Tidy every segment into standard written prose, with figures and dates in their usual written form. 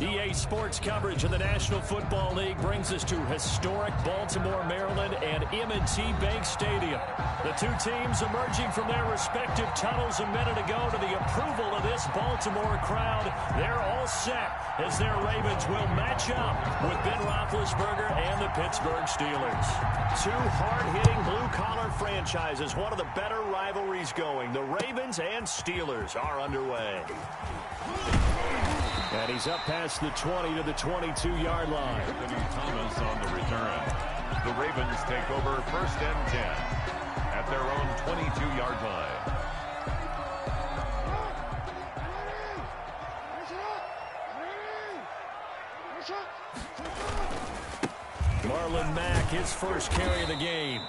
EA Sports coverage of the National Football League brings us to historic Baltimore, Maryland, and M&T Bank Stadium. The two teams emerging from their respective tunnels a minute ago to the approval of this Baltimore crowd. They're all set as their Ravens will match up with Ben Roethlisberger and the Pittsburgh Steelers. Two hard-hitting blue-collar franchises, one of the better rivalries going. The Ravens and Steelers are underway. And he's up past the 20 to the 22-yard line. Thomas on the return. The Ravens take over 1st and 10 at their own 22-yard line. Marlon Mack, his first carry of the game.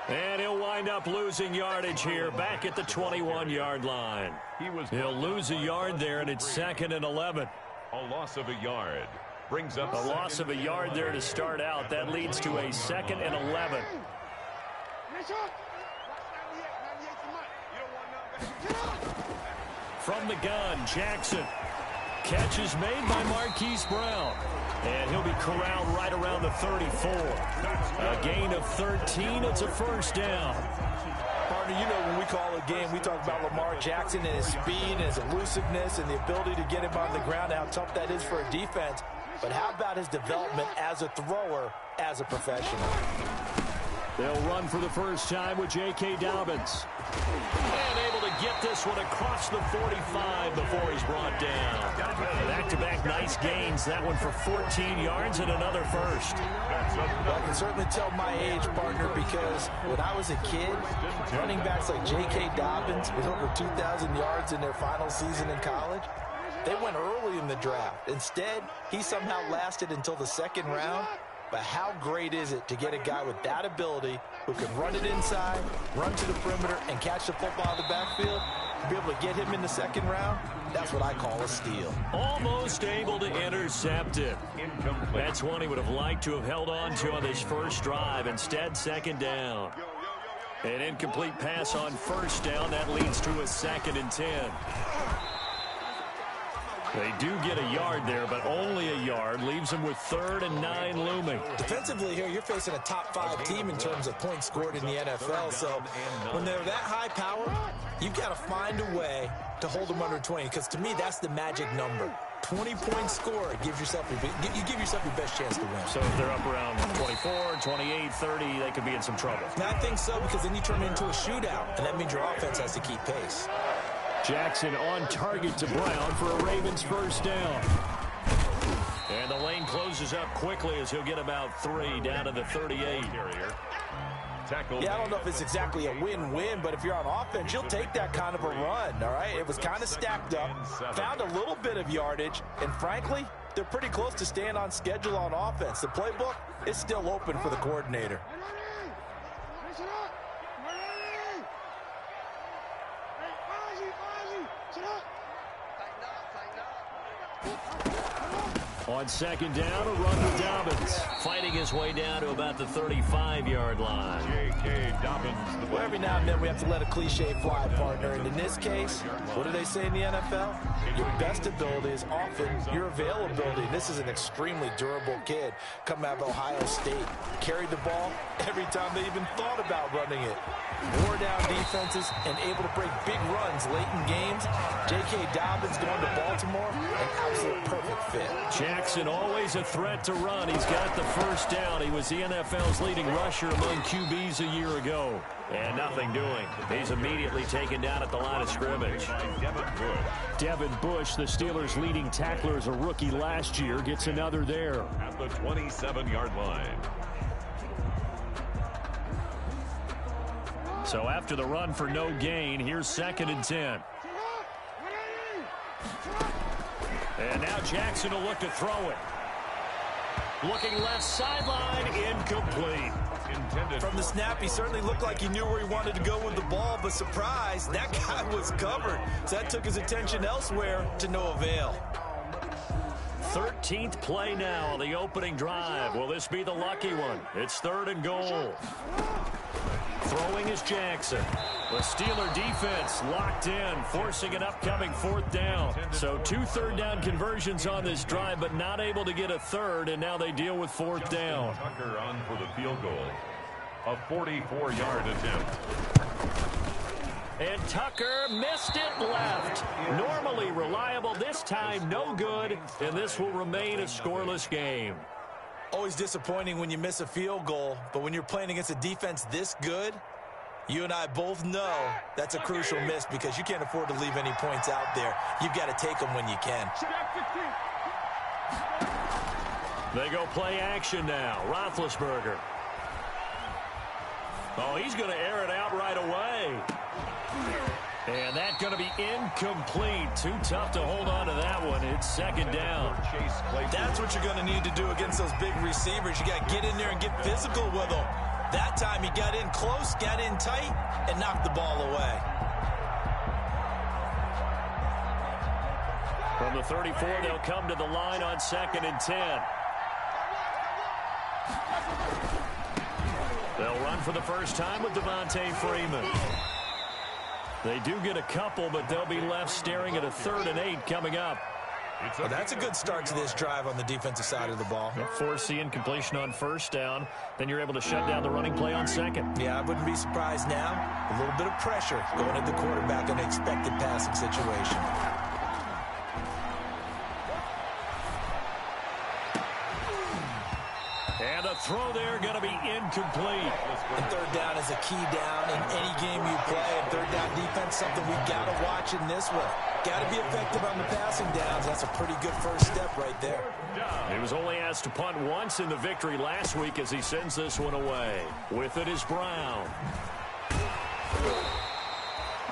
And he'll wind up losing yardage here back at the 21-yard line. He'll lose a yard there, and it's 2nd and 11. A loss of a yard brings up a loss of a yard there to start out. That leads to a 2nd and 11. From the gun, Jackson. Catch is made by Marquise Brown. And he'll be corralled right around the 34. A gain of 13. It's a first down. Partner, you know when we call a game, we talk about Lamar Jackson and his speed and his elusiveness and the ability to get him on the ground, how tough that is for a defense. But how about his development as a thrower, as a professional? They'll run for the first time with J.K. Dobbins. And able to get this one across the 45 before he's brought down. Back-to-back nice gains. That one for 14 yards and another first. Well, I can certainly tell my age, partner, because when I was a kid, running backs like J.K. Dobbins with over 2,000 yards in their final season in college, they went early in the draft. Instead, he somehow lasted until the 2nd round. But how great is it to get a guy with that ability who can run it inside, run to the perimeter, and catch the football in the backfield? To be able to get him in the 2nd round, that's what I call a steal. Almost able to intercept it. That's one he would have liked to have held on to on this first drive. Instead, 2nd down. An incomplete pass on 1st down. That leads to a 2nd and 10. They do get a yard there, but only a yard. Leaves them with 3rd and 9 looming. Defensively here, you're facing a top 5 team in terms of points scored in the NFL. So when they're that high power, you've got to find a way to hold them under 20. Because to me, that's the magic number. 20-point score gives yourself you give yourself your best chance to win. So if they're up around 24, 28, 30, they could be in some trouble. And I think so, because then you turn it into a shootout, and that means your offense has to keep pace. Jackson on target to Brown for a Ravens first down. And the lane closes up quickly as he'll get about 3 down to the 38. Yeah, I don't know if it's exactly a win-win, but if you're on offense, you'll take that kind of a run, all right? It was kind of stacked up, found a little bit of yardage, and frankly, they're pretty close to staying on schedule on offense. The playbook is still open for the coordinator. On 2nd down, a run with Dobbins. Fighting his way down to about the 35-yard line. J.K. Dobbins. Well, every now and then we have to let a cliche fly, partner. And in this case, what do they say in the NFL? Your best ability is often your availability. This is an extremely durable kid coming out of Ohio State. Carried the ball every time they even thought about running it. Wore down defenses and able to break big runs late in games. J.K. Dobbins going to Baltimore, an absolute perfect fit. Jackson always a threat to run. He's got the first down. He was the NFL's leading rusher among QBs a year ago. And nothing doing. He's immediately taken down at the line of scrimmage. Devin Bush, the Steelers' leading tackler as a rookie last year, gets another there. At the 27-yard line. So after the run for no gain, here's 2nd and 10. And now Jackson will look to throw it. Looking left sideline, incomplete. From the snap, he certainly looked like he knew where he wanted to go with the ball, but surprise, that guy was covered. So that took his attention elsewhere to no avail. 13th play now on the opening drive. Will this be the lucky one? It's 3rd and goal. Throwing is Jackson. The Steeler defense locked in, forcing an upcoming fourth down. So 2 third-down conversions on this drive, but not able to get a third, and now they deal with fourth down. Tucker on for the field goal. A 44-yard attempt. And Tucker missed it left. Normally reliable, this time no good, and this will remain a scoreless game. Always disappointing when you miss a field goal, but when you're playing against a defense this good, you and I both know that's a crucial miss because you can't afford to leave any points out there. You've got to take them when you can. They go play action now. Roethlisberger. Oh, he's going to air it out right away. And that's going to be incomplete. Too tough to hold on to that one. It's second down. That's what you're going to need to do against those big receivers. You got to get in there and get physical with them. That time he got in close, got in tight, and knocked the ball away. From the 34, they'll come to the line on 2nd and 10. They'll run for the first time with Devontae Freeman. They do get a couple, but they'll be left staring at a 3rd and 8 coming up. Well, that's a good start to this drive on the defensive side of the ball. Force the incompletion on first down. Then you're able to shut down the running play on second. Yeah, I wouldn't be surprised now. A little bit of pressure going at the quarterback in an expected passing situation. And the throw there going to be incomplete. And 3rd down is a key down in any game you play. And 3rd down defense, something we've got to watch in this one. Got to be effective on the passing downs. That's a pretty good first step right there. He was only asked to punt once in the victory last week as he sends this one away. With it is Brown.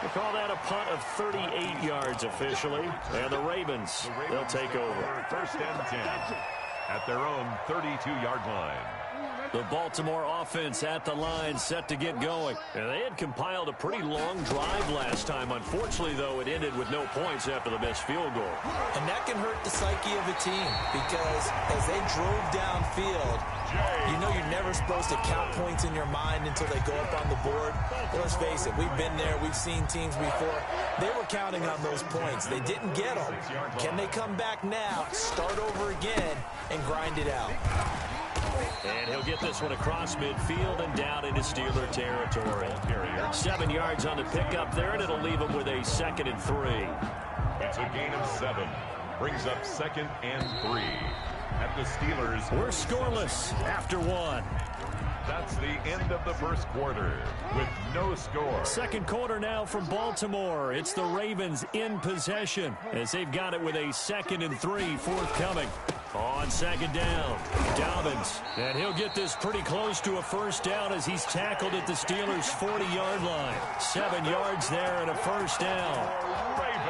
They call that a punt of 38 yards officially. And the Ravens, they'll take over. 1st and 10 at their own 32-yard line. The Baltimore offense at the line, set to get going. And they had compiled a pretty long drive last time. Unfortunately, though, it ended with no points after the missed field goal. And that can hurt the psyche of a team because as they drove downfield, you know you're never supposed to count points in your mind until they go up on the board. Well, let's face it, we've been there. We've seen teams before. They were counting on those points. They didn't get them. Can they come back now, start over again, and grind it out? And he'll get this one across midfield and down into Steeler territory. 7 yards on the pickup there, and it'll leave him with a 2nd and 3. It's a gain of 7. Brings up 2nd and 3. At the Steelers. We're scoreless after 1. That's the end of the first quarter with no score. Second quarter now from Baltimore. It's the Ravens in possession as they've got it with a 2nd and 3 forthcoming. On 2nd down, Dobbins. And he'll get this pretty close to a first down as he's tackled at the Steelers' 40-yard line. 7 yards there and a first down.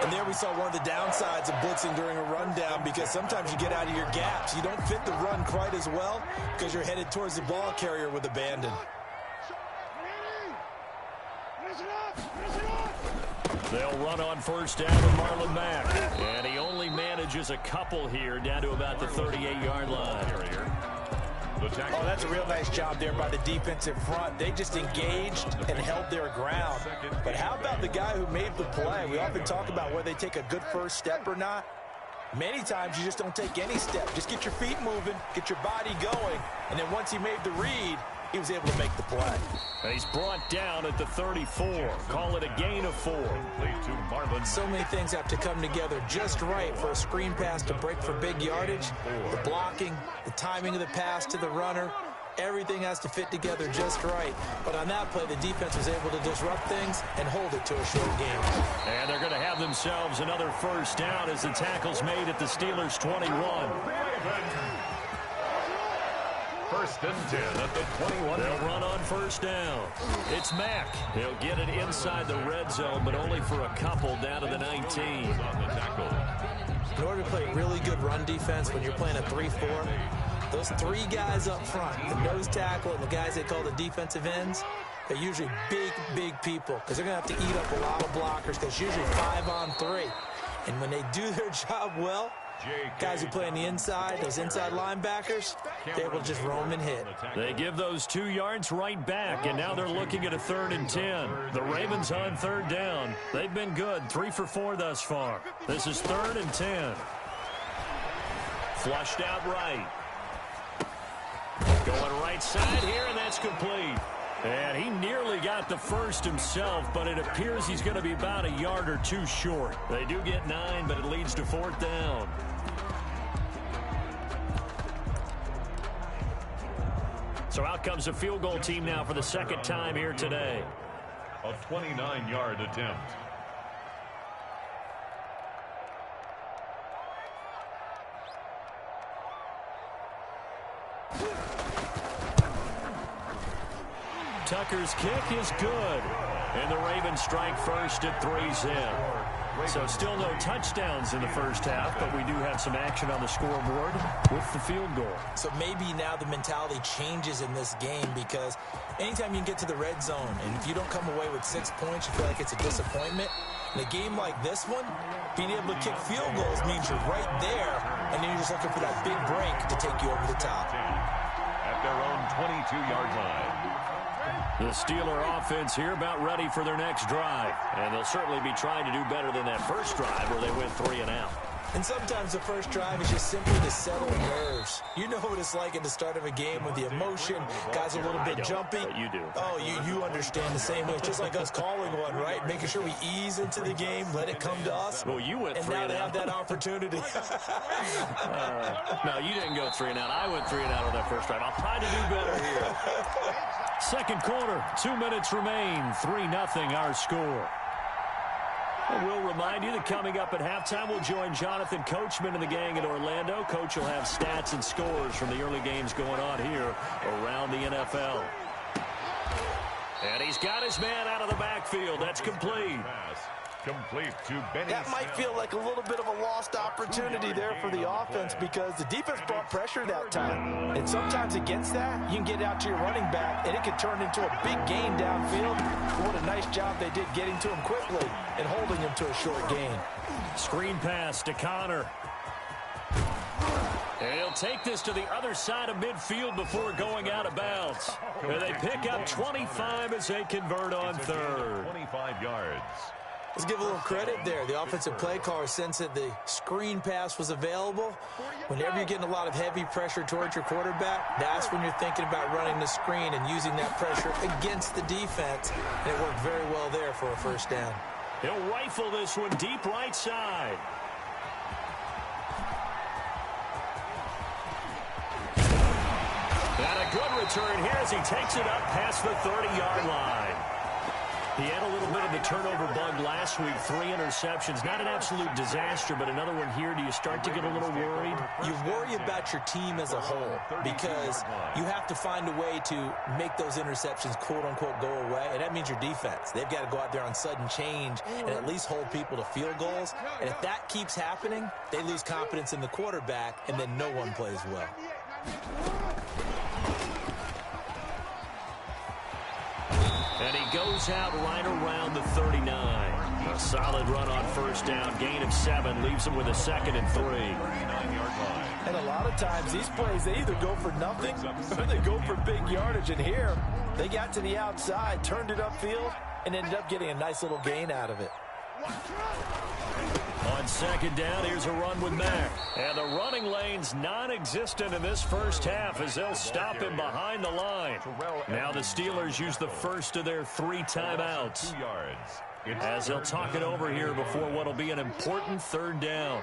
And there we saw one of the downsides of blitzing during a rundown because sometimes you get out of your gaps. You don't fit the run quite as well because you're headed towards the ball carrier with abandon. They'll run on first down with Marlon Mack. And he only manages a couple here down to about the 38-yard line. Oh, that's a real nice job there by the defensive front. They just engaged and held their ground. But how about the guy who made the play? We often talk about whether they take a good first step or not. Many times you just don't take any step. Just get your feet moving, get your body going, and then once he made the read, he was able to make the play. And he's brought down at the 34. Call it a gain of 4. So many things have to come together just right for a screen pass to break for big yardage. The blocking, the timing of the pass to the runner, everything has to fit together just right. But on that play, the defense was able to disrupt things and hold it to a short game. And they're going to have themselves another first down as the tackle's made at the Steelers' 21. 1st and 10 at the 21. They'll run on first down. It's Mack. He'll get it inside the red zone, but only for a couple down to the 19. In order to play really good run defense when you're playing a 3-4, those 3 guys up front, the nose tackle and the guys they call the defensive ends, they're usually big people because they're going to have to eat up a lot of blockers because usually 5 on 3. And when they do their job well, Guys who play on the inside, those inside linebackers, they're able to just roam and hit. They give those 2 yards right back, and now they're looking at a 3rd and 10. The Ravens on 3rd down. They've been good, 3 for 4 thus far. This is 3rd and 10. Flushed out right. Going right side here, and that's complete. And he nearly got the first himself, but it appears he's going to be about a yard or 2 short. They do get 9, but it leads to 4th down. So out comes the field goal team now for the 2nd time here today. A 29-yard attempt. Tucker's kick is good. And the Ravens strike first at 3-zip. So still no touchdowns in the first half, but we do have some action on the scoreboard with the field goal. So maybe now the mentality changes in this game, because anytime you can get to the red zone, and if you don't come away with 6 points, you feel like it's a disappointment. In a game like this one, being able to kick field goals means you're right there, and then you're just looking for that big break to take you over the top. At their own 22-yard line. The Steeler offense here about ready for their next drive. And they'll certainly be trying to do better than that first drive where they went 3 and out. And sometimes the first drive is just simply to settle nerves. You know what it's like at the start of a game with the emotion. Guys are a little bit jumpy. But you do. Oh, you understand the same way. It's just like us calling one, right? Making sure we ease into the game, let it come to us. Well, you went 3 and out. And now they out. have that opportunity. No, you didn't go 3 and out. I went 3 and out on that first drive. I'll try to do better here. Second quarter, 2 minutes remain. 3-0 our score. And we'll remind you that coming up at halftime, we'll join Jonathan Coachman and the gang in Orlando. Coach will have stats and scores from the early games going on here around the NFL. And he's got his man out of the backfield. That's complete. Complete to Benny. That might feel like a little bit of a lost opportunity there for the offense, because the defense brought pressure that time. And sometimes against that, you can get out to your running back, and it can turn into a big gain downfield. What a nice job they did getting to him quickly and holding him to a short gain. Screen pass to Connor. And he'll take this to the other side of midfield before going out of bounds. And they pick up 25 as they convert on 3rd. 25 yards. Let's give a little credit there. The offensive play caller sensed that the screen pass was available. Whenever you're getting a lot of heavy pressure towards your quarterback, that's when you're thinking about running the screen and using that pressure against the defense. And it worked very well there for a first down. He'll rifle this one deep right side. And a good return here as he takes it up past the 30-yard line. He had a little bit of a turnover bug last week, 3 interceptions. Not an absolute disaster, but another one here. Do you start to get a little worried? You worry about your team as a whole, because you have to find a way to make those interceptions, quote-unquote, go away, and that means your defense. They've got to go out there on sudden change and at least hold people to field goals. And if that keeps happening, they lose confidence in the quarterback, and then no one plays well. And he goes out right around the 39. A solid run on first down. Gain of 7 leaves him with a 2nd and 3. 39-yard line. And a lot of times these plays, they either go for nothing or they go for big yardage. And here, they got to the outside, turned it upfield, and ended up getting a nice little gain out of it. On 2nd down, here's a run with Mack. And the running lane's non-existent in this first half as they'll stop him behind the line. Now the Steelers use the first of their 3 timeouts. 2 yards. As they'll talk it over here before what'll be an important 3rd down.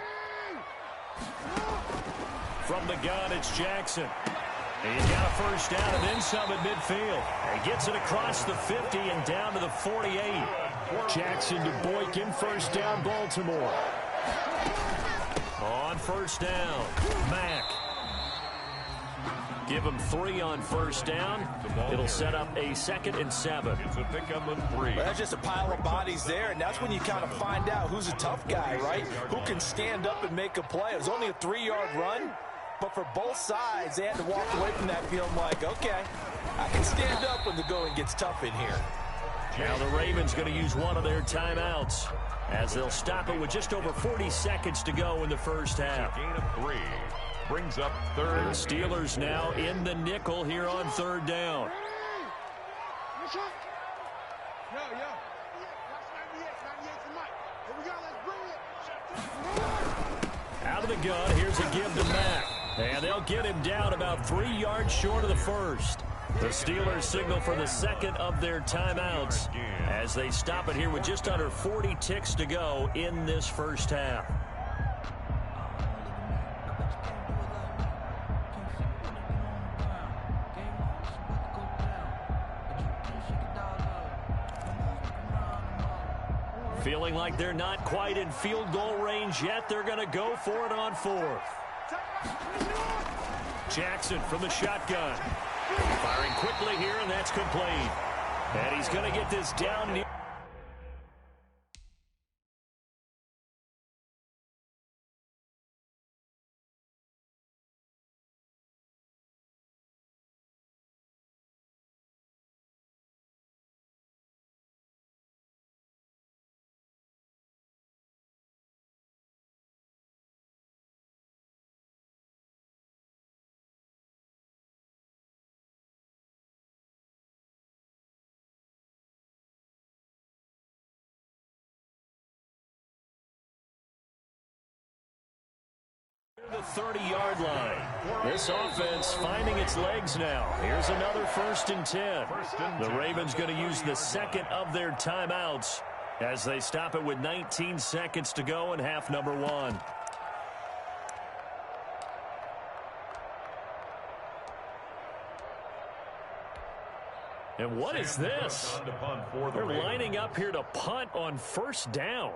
From the gun, it's Jackson. And he's got a first down and then some at midfield. And gets it across the 50 and down to the 48. Jackson to Boykin, first down, Baltimore. On first down, Mack. Give him 3 on first down. It'll set up a 2nd and 7. It's a pickup of 3. Well, that's just a pile of bodies there, and that's when you kind of find out who's a tough guy, right? Who can stand up and make a play. It was only a 3-yard run, but for both sides, they had to walk away from that feeling like, okay, I can stand up when the going gets tough in here. Now the Ravens going to use one of their timeouts as they'll stop it with just over 40 seconds to go in the first half. Gain of 3 brings up third. The Steelers now in the nickel here on third down. Out of the gun, here's a give to Mack. And they'll get him down about 3 yards short of the first. The Steelers signal for the second of their timeouts as they stop it here with just under 40 ticks to go in this first half. Feeling like they're not quite in field goal range yet, they're going to go for it on fourth. Jackson from the shotgun. Firing quickly here, and that's complete. And he's going to get this down near. The 30-yard line. This offense finding its legs now. Here's another 1st and 10. The Ravens going to use the second of their timeouts as they stop it with 19 seconds to go in half number 1. And what is this? They're lining up here to punt on 1st down.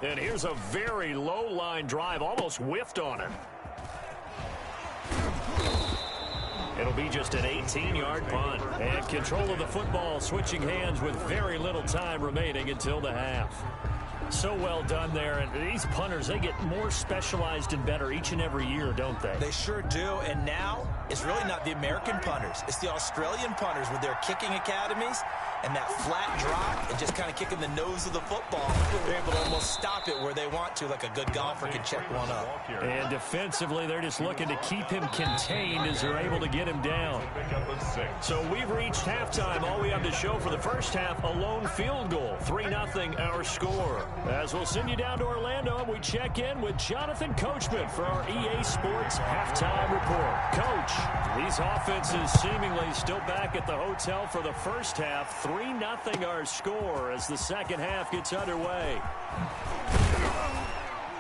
And here's a very low-line drive, almost whiffed on it. It'll be just an 18-yard punt. And control of the football switching hands with very little time remaining until the half. So well done there. And these punters, they get more specialized and better each and every year, don't they? They sure do. And now it's really not the American punters. It's the Australian punters with their kicking academies and that flat drop and just kind of kicking the nose of the football. They're able to almost stop it where they want to, like a good golfer can check one up. And defensively, they're just looking to keep him contained as they're able to get him down. So we've reached halftime. All we have to show for the first half, a lone field goal. 3-0 our score. As we'll send you down to Orlando, and we check in with Jonathan Coachman for our EA Sports Halftime Report. Coach, these offenses seemingly still back at the hotel for the first half. 3-0 our score as the second half gets underway.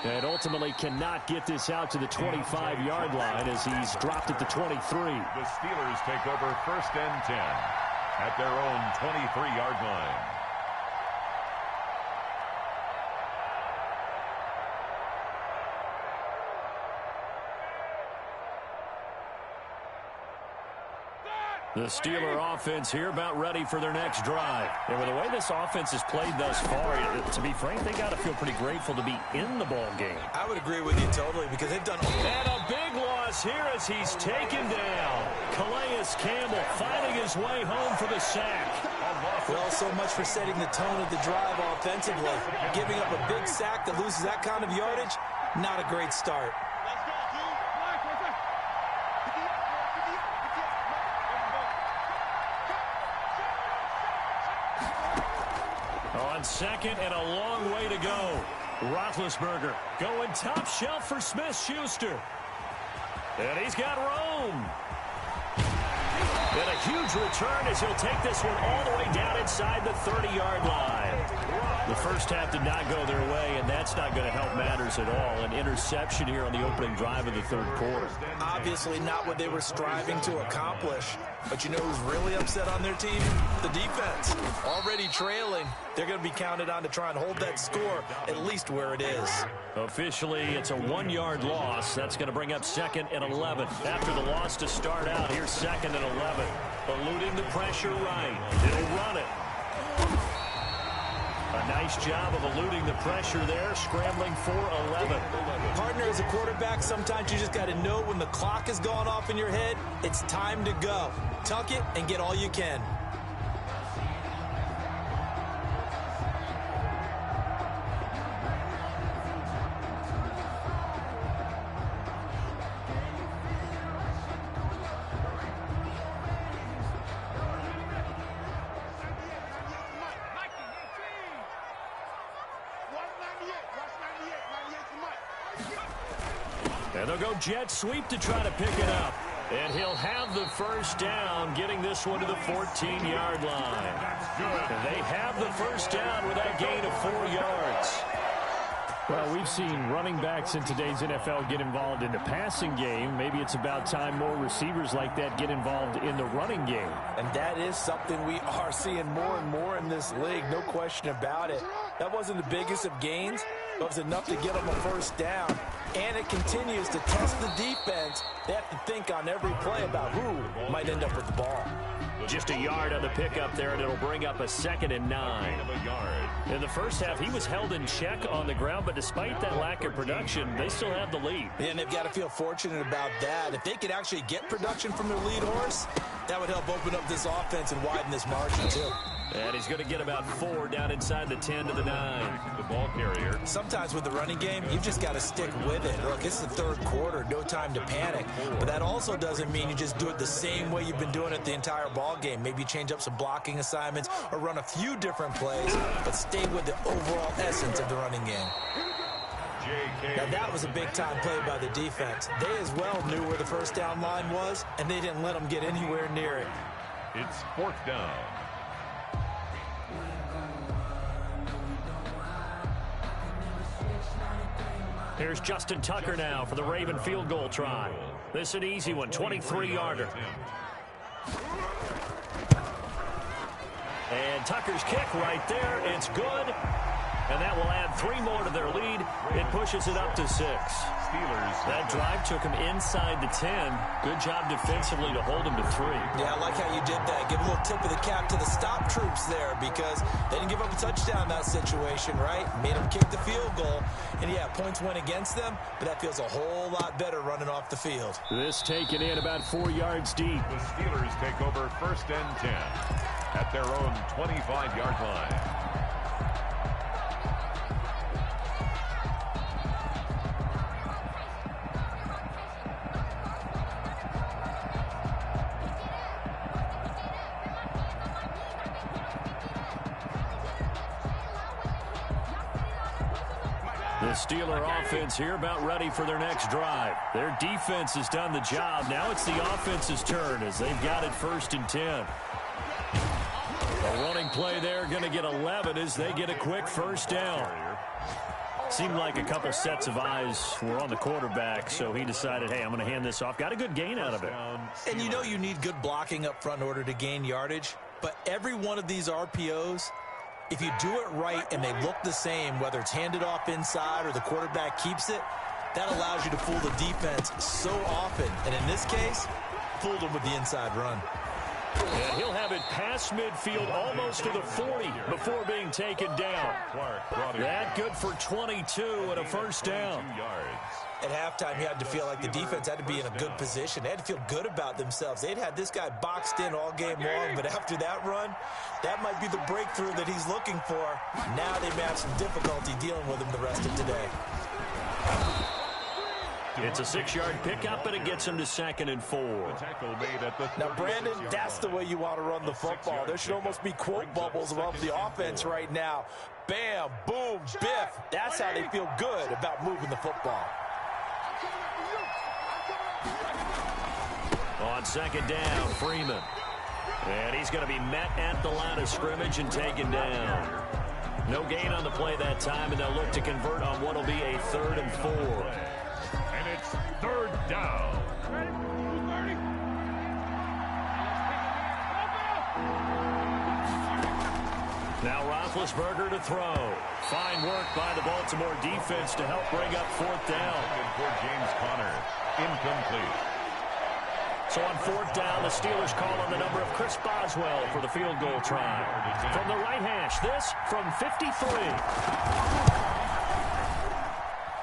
And ultimately cannot get this out to the 25-yard line as he's dropped at the 23. The Steelers take over 1st and 10 at their own 23-yard line. The Steeler offense here about ready for their next drive. And with the way this offense has played thus far, to be frank, they got to feel pretty grateful to be in the ball game. I would agree with you totally because they've done. And a big loss here as he's taken down. Calais Campbell finding his way home for the sack. Well, so much for setting the tone of the drive offensively. Giving up a big sack that loses that kind of yardage, not a great start. On second and a long way to go. Roethlisberger going top shelf for Smith-Schuster. And he's got Rome. And a huge return as he'll take this one all the way down inside the 30-yard line. The first half did not go their way, and that's not going to help matters at all. An interception here on the opening drive of the third quarter. Obviously not what they were striving to accomplish. But you know who's really upset on their team? The defense. Already trailing. They're going to be counted on to try and hold that score at least where it is. Officially, it's a 1-yard loss. That's going to bring up 2nd and 11. After the loss to start out, here's 2nd and 11. Eluding the pressure right. It'll run it. Nice job of eluding the pressure there, scrambling for 11. Partner, as a quarterback, sometimes you just got to know when the clock has gone off in your head, it's time to go. Tuck it and get all you can. And they'll go jet sweep to try to pick it up. And he'll have the first down, getting this one to the 14-yard line. And they have the first down with that gain of 4 yards. Well, we've seen running backs in today's NFL get involved in the passing game. Maybe it's about time more receivers like that get involved in the running game. And that is something we are seeing more and more in this league, no question about it. That wasn't the biggest of gains, but it was enough to get them a first down. And it continues to test the defense. They have to think on every play about who might end up with the ball. Just a yard on the pickup there, and it'll bring up a 2nd and 9. In the first half, he was held in check on the ground, but despite that lack of production, they still have the lead. And they've got to feel fortunate about that. If they could actually get production from their lead horse, that would help open up this offense and widen this margin, too. And he's going to get about 4 down inside the 10 to the 9. The ball carrier. Sometimes with the running game, you've just got to stick with it. Look, it's the third quarter, no time to panic. But that also doesn't mean you just do it the same way you've been doing it the entire ball game. Maybe change up some blocking assignments or run a few different plays, but stay with the overall essence of the running game. Now, that was a big-time play by the defense. They as well knew where the first down line was, and they didn't let them get anywhere near it. It's 4th down. Here's Justin Tucker now for the Raven field goal try. This is an easy one, 23-yarder. And Tucker's kick right there. It's good. And that will add 3 more to their lead. It pushes it up to 6. That drive took him inside the 10. Good job defensively to hold him to 3. Yeah, I like how you did that. Give a little tip of the cap to the stop troops there because they didn't give up a touchdown in that situation, right? Made them kick the field goal. And, yeah, points went against them, but that feels a whole lot better running off the field. This taken in about 4 yards deep. The Steelers take over 1st and 10 at their own 25-yard line. The Steeler offense here about ready for their next drive. Their defense has done the job. Now it's the offense's turn as they've got it 1st and 10. A running play there, going to get 11 as they get a quick first down. Seemed like a couple sets of eyes were on the quarterback, so he decided, hey, I'm going to hand this off. Got a good gain out of it. And you know you need good blocking up front in order to gain yardage, but every one of these RPOs, if you do it right and they look the same, whether it's handed off inside or the quarterback keeps it, that allows you to fool the defense so often. And in this case, fooled them with the inside run. And he'll have it past midfield almost to the 40 before being taken down. That good for 22 and a first down. At halftime, you had to feel like the defense had to be in a good position. They had to feel good about themselves. They'd had this guy boxed in all game long, but after that run, that might be the breakthrough that he's looking for. Now they may have some difficulty dealing with him the rest of today. It's a 6-yard pickup, and it gets him to 2nd and 4. Now, Brandon, that's the way you want to run the football. There should almost be quote bubbles above the offense right now. Bam, boom, biff. That's how they feel good about moving the football. On 2nd down, Freeman. And he's going to be met at the line of scrimmage and taken down. No gain on the play that time, and they'll look to convert on what will be a 3rd and 4. And it's 3rd down. Now Roethlisberger to throw. Fine work by the Baltimore defense to help bring up 4th down. For James Conner, incomplete. So on fourth down, the Steelers call on the number of Chris Boswell for the field goal try. From the right hash, this from 53.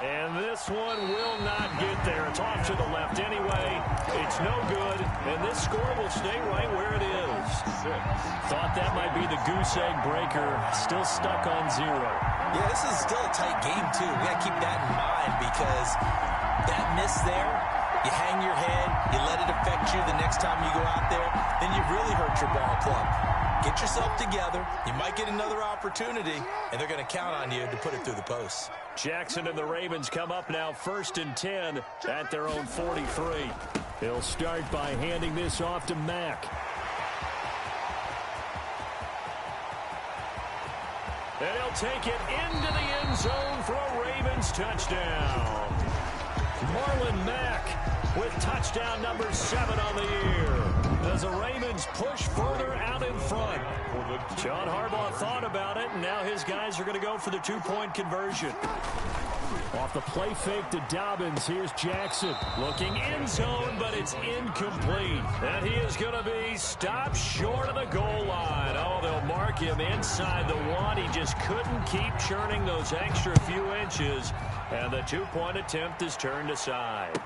And this one will not get there. It's off to the left anyway. It's no good, and this score will stay right where it is. Thought that might be the goose egg breaker. Still stuck on 0. Yeah, this is still a tight game, too. We got to keep that in mind because that miss there, you hang your head, you let it affect you the next time you go out there, then you really hurt your ball club. Get yourself together. You might get another opportunity, and they're going to count on you to put it through the posts. Jackson and the Ravens come up now 1st and 10 at their own 43. He'll start by handing this off to Mack. And he'll take it into the end zone for a Ravens touchdown. Marlon Mack with touchdown number 7 on the year as the Ravens push further out in front. John Harbaugh thought about it, and now his guys are going to go for the 2-point conversion. Off the play fake to Dobbins, here's Jackson. Looking end zone, but it's incomplete. And he is going to be stopped short of the goal line. Oh, they'll mark him inside the 1. He just couldn't keep churning those extra few inches. And the 2-point attempt is turned aside.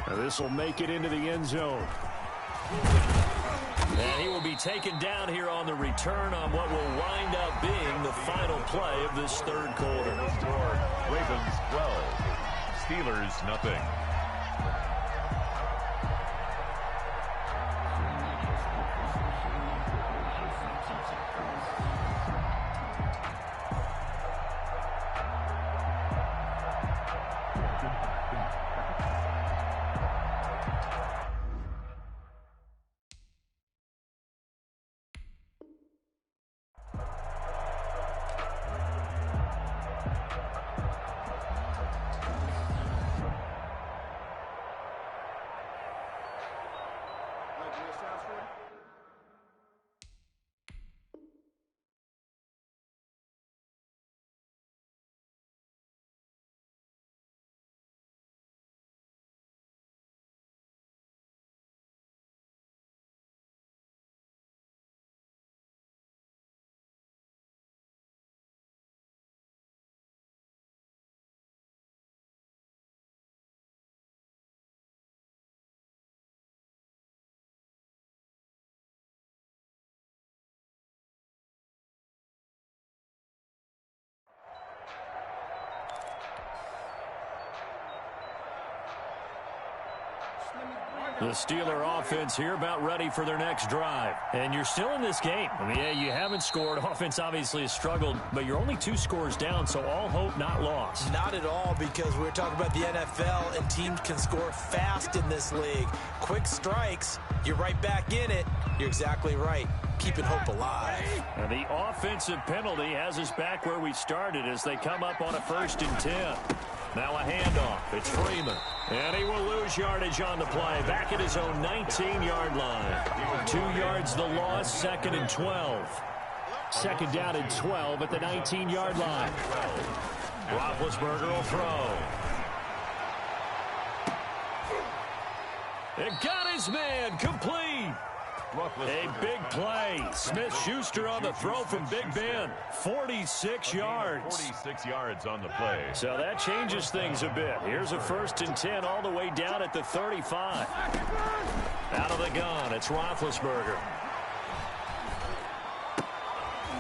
Now this will make it into the end zone. And he will be taken down here on the return on what will wind up being the final play of this third quarter. Ravens 12, Steelers nothing. The Steeler offense here about ready for their next drive. And you're still in this game. I mean, yeah, you haven't scored. Offense obviously has struggled, but you're only 2 scores down, so all hope not lost. Not at all, because we're talking about the NFL, and teams can score fast in this league. Quick strikes, you're right back in it. You're exactly right. Keeping hope alive. And the offensive penalty has us back where we started as they come up on a 1st and 10. Now a handoff. It's Freeman. And he will lose yardage on the play. Back at his own 19-yard line. 2 yards the loss, 2nd and 12. 2nd down and 12 at the 19-yard line. Roethlisberger will throw. It got his man complete. A big play. Smith-Schuster on the throw from Big Ben. 46 yards. 46 yards on the play. So that changes things a bit. Here's a 1st and 10 all the way down at the 35. Out of the gun, it's Roethlisberger.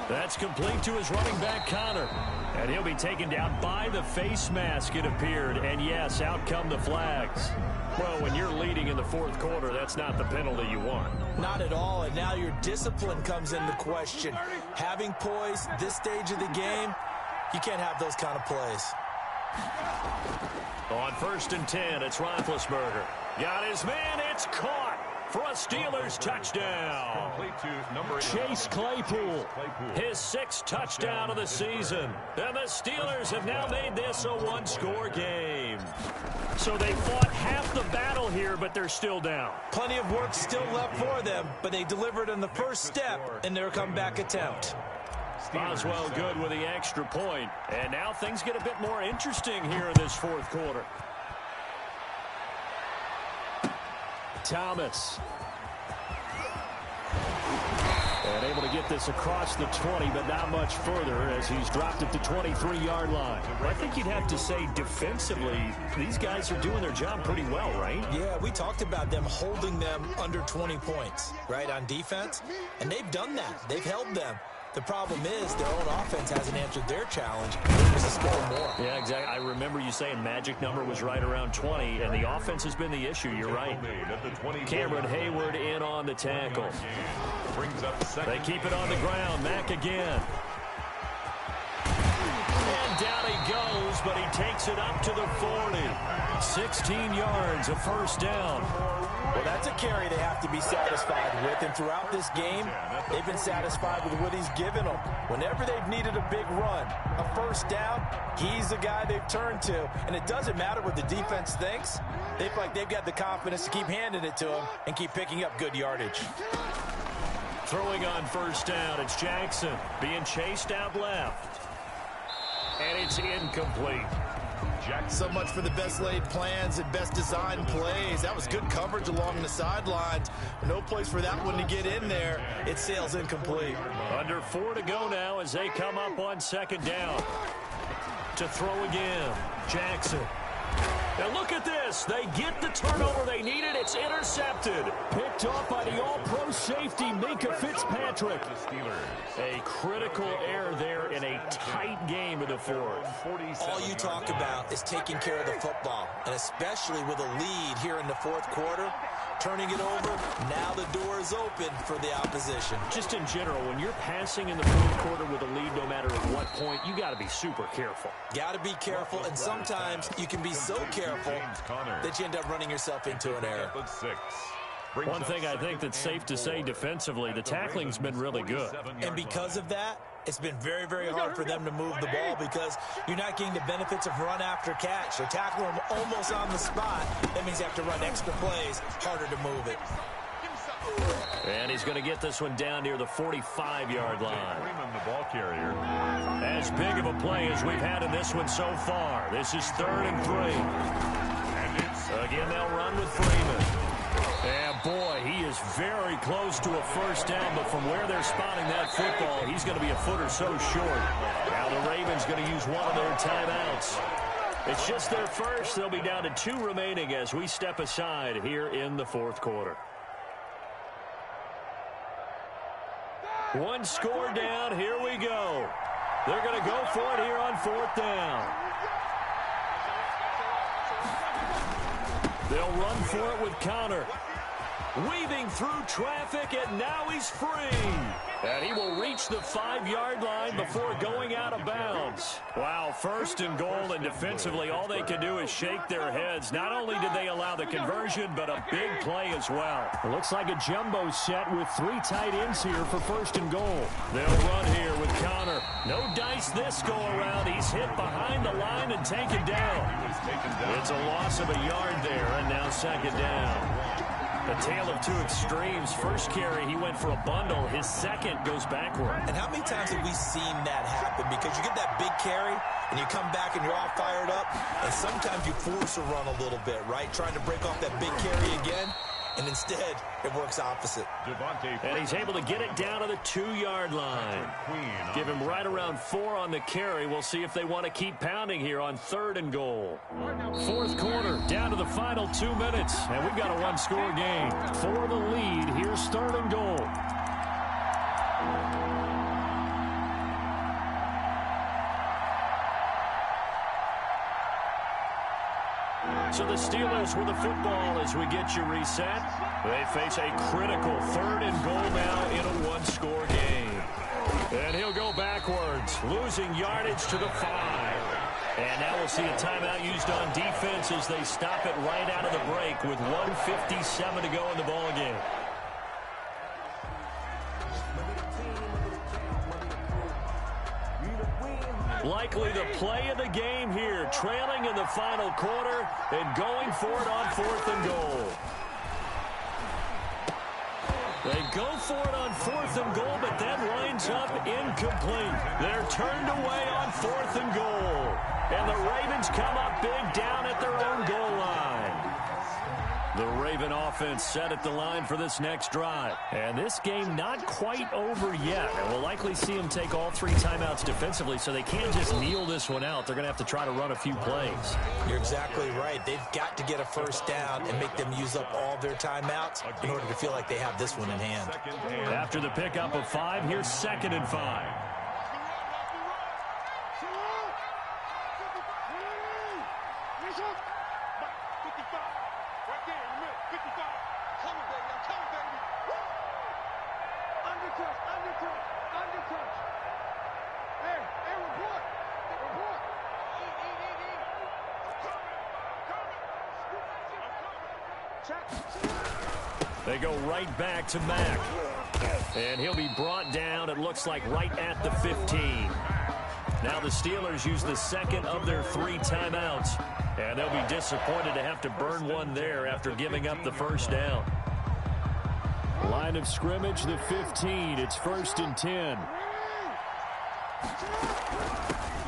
That's complete to his running back, Connor. And he'll be taken down by the face mask, it appeared. And yes, out come the flags. Well, when you're leading in the 4th quarter, that's not the penalty you want. Not at all, and now your discipline comes into question. Having poise this stage of the game, you can't have those kind of plays. On 1st and 10, it's Roethlisberger. Got his man, it's caught for a Steelers touchdown. Chase Claypool, his 6th touchdown of the season. And the Steelers have now made this a 1-score game. So they fought half the battle here, but they're still down. Plenty of work still left for them, but they delivered on the first step in their comeback attempt. Boswell good with the extra point. And now things get a bit more interesting here in this 4th quarter. Thomas. And able to get this across the 20, but not much further as he's dropped it to 23-yard line. I think you'd have to say defensively, these guys are doing their job pretty well, right? Yeah, we talked about them holding them under 20 points, right, on defense. And they've done that. They've held them. The problem is their own offense hasn't answered their challenge. It was to score more. Yeah, exactly. I remember you saying magic number was right around 20, and the offense has been the issue. You're right. Cameron Hayward in on the tackle. They keep it on the ground. Mack again. And down he goes, but he takes it up to the 40. 16 yards, a first down. Well, that's a carry they have to be satisfied with, and throughout this game, they've been satisfied with what he's given them. Whenever they've needed a big run, a first down, he's the guy they've turned to, and it doesn't matter what the defense thinks. They feel like they've got the confidence to keep handing it to him and keep picking up good yardage. Throwing on first down, it's Jackson being chased out left. And it's incomplete. So much for the best laid plans and best designed plays. That was good coverage along the sidelines. No place for that one to get in there. It sails incomplete. Under 4 to go now as they come up on second down. To throw again, Jackson. Now look at this. They get the turnover they needed. It's intercepted. Picked off by the all-pro safety, Minka Fitzpatrick. A critical error there in a tight game in the fourth. All you talk about is taking care of the football, and especially with a lead here in the fourth quarter. Turning it over, now the door is open for the opposition. Just in general, when you're passing in the fourth quarter with a lead, no matter at what point, you got to be super careful. Got to be careful, and sometimes you can be so careful that you end up running yourself into an error. One thing I think that's safe to say defensively, the tackling's been really good. And because of that, it's been very, very hard for them to move the ball because you're not getting the benefits of run after catch. They're tackling them almost on the spot. That means you have to run extra plays, harder to move it. And he's going to get this one down near the 45-yard line. The ball carrier. As big of a play as we've had in this one so far. This is 3rd and 3. And again, they'll run with Freeman. And boy, he is very close to a first down, but from where they're spotting that football, he's going to be a foot or so short. Now the Ravens going to use one of their timeouts. It's just their first. They'll be down to 2 remaining as we step aside here in the fourth quarter. One score down. Here we go. They're going to go for it here on 4th down. They'll run for it with Connor. Weaving through traffic, and now he's free. And he will reach the 5-yard line before going out of bounds. Wow, 1st and goal, and defensively, all they can do is shake their heads. Not only did they allow the conversion, but a big play as well. It looks like a jumbo set with 3 tight ends here for 1st and goal. They'll run here with Connor. No dice this go around. He's hit behind the line and taken down. It's a loss of a yard there, and now 2nd down. A tale of 2 extremes. First carry, he went for a bundle. His second goes backward. And how many times have we seen that happen? Because you get that big carry, and you come back and you're all fired up, and sometimes you force a run a little bit, right? Trying to break off that big carry again, and instead, it works opposite. And he's able to get it down to the 2-yard line. Give him right around 4 on the carry. We'll see if they want to keep pounding here on 3rd and goal. Fourth quarter, down to the final 2 minutes. And we've got a 1-score game. For the lead, here's 3rd and goal. So the Steelers with the football as we get you reset. They face a critical 3rd and goal now in a 1-score game. And he'll go backwards, losing yardage to the 5. And now we'll see a timeout used on defense as they stop it right out of the break with 1:57 to go in the ballgame. Likely the play of the game here, trailing in the final quarter and going for it on 4th and goal. They go for it on 4th and goal, but that lines up incomplete. They're turned away on 4th and goal. And the Ravens come up big down at their own goal line. The Raven offense set at the line for this next drive. And this game not quite over yet. And we'll likely see them take all 3 timeouts defensively, so they can't just kneel this one out. They're going to have to try to run a few plays. You're exactly right. They've got to get a first down and make them use up all their timeouts in order to feel like they have this one in hand. After the pickup of 5, here's 2nd and 5. They go right back to Mack. And he'll be brought down, it looks like, right at the 15. Now the Steelers use the 2nd of their 3 timeouts. And they'll be disappointed to have to burn one there after giving up the first down. Line of scrimmage, the 15. It's 1st and 10.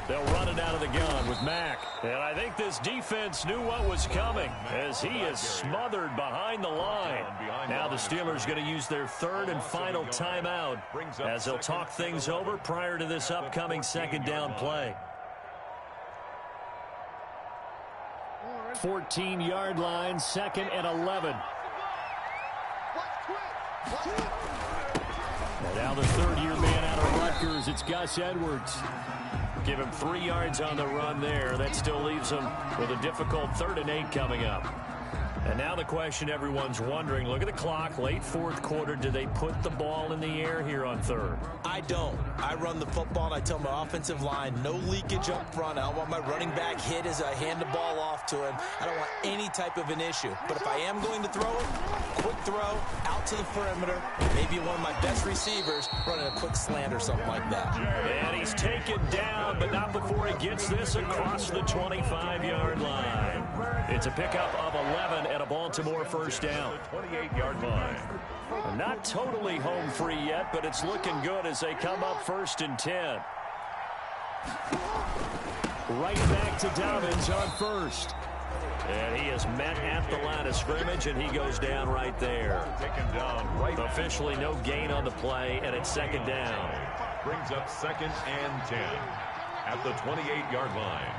They'll run it out of the gun with Mack. And I think this defense knew what was coming as he is smothered behind the line. Now the Steelers going to use their 3rd and final timeout as they'll talk things over prior to this upcoming 2nd down play. 14-yard line, 2nd and 11. And now the 3rd-year man out of Rutgers, it's Gus Edwards. Give him 3 yards on the run there. That still leaves him with a difficult 3rd and 8 coming up. And now the question everyone's wondering, look at the clock, late 4th quarter. Do they put the ball in the air here on 3rd? I don't. I run the football, and I tell my offensive line, no leakage up front. I don't want my running back hit as I hand the ball off to him. I don't want any type of an issue. But if I am going to throw it, quick throw, out to the perimeter, maybe one of my best receivers running a quick slant or something like that. And he's taken down, but not before he gets this across the 25-yard line. It's a pickup of 11 and a Baltimore first down. 28-yard line. Not totally home free yet, but it's looking good as they come up 1st and 10. Right back to Dobbins on 1st. And he is met at the line of scrimmage, and he goes down right there. Taken down right. Officially no gain on the play, and it's 2nd down. Brings up 2nd and 10 at the 28-yard line.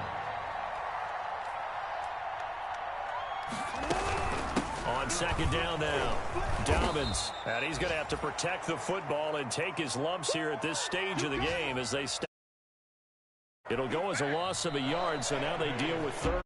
On 2nd down now, Dobbins. And he's going to have to protect the football and take his lumps here at this stage of the game as they step. It'll go as a loss of a yard, so now they deal with 3rd.